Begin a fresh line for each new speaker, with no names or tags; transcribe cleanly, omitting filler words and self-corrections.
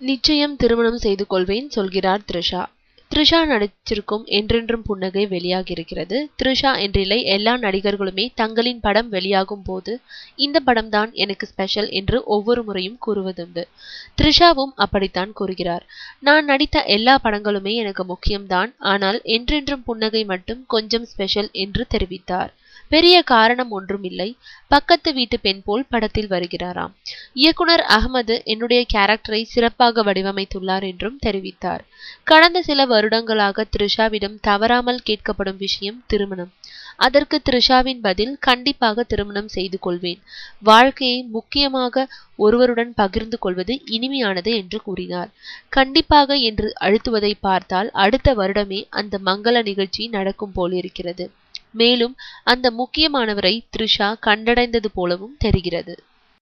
நிச்சயம் திருமணம் செய்து கொள்வேன் சொல்கிறார் த்ரிஷா. த்ரிஷா நடிச்சிருக்கும் என்றென்றும் புன்னகை வெளியாகியிருக்கிறது. த்ரிஷா என்றில்லை, எல்லா நடிகர்களுமே தங்களின் படம் வெளியாகும் போது இந்த படம்தான் எனக்கு ஸ்பெஷல் என்று ஒவ்வொரு முறையும் கூறுவதுண்டு. த்ரிஷாவும் அப்படித்தான் கூறுகிறார். நான் நடித்த எல்லா படங்களுமே எனக்கு முக்கியம்தான், ஆனால் என்றென்றும் புன்னகை மட்டும் கொஞ்சம் ஸ்பெஷல் என்று தெரிவித்தார். பெரிய காரணம் ஒன்றும் இல்லை, பக்கத்து வீட்டு பெண் போல் படத்தில் வருகிறாராம். இயக்குனர் அகமது என்னுடைய கேரக்டரை சிறப்பாக வடிவமைத்துள்ளார் என்றும் தெரிவித்தார். கடந்த சில வருடங்களாக த்ரிஷாவிடம் தவறாமல் கேட்கப்படும் விஷயம் திருமணம். அதற்கு த்ரிஷாவின் பதில், கண்டிப்பாக திருமணம் செய்து கொள்வேன். வாழ்க்கையை முக்கியமாக ஒருவருடன் பகிர்ந்து கொள்வது இனிமையானது என்று கூறினார். கண்டிப்பாக என்று அழுத்துவதை பார்த்தால் அடுத்த வருடமே அந்த மங்கள நிகழ்ச்சி நடக்கும் போலிருக்கிறது. மேலும் அந்த முக்கியமானவரை த்ரிஷா கண்டடைந்தது போலவும் தெரிகிறது.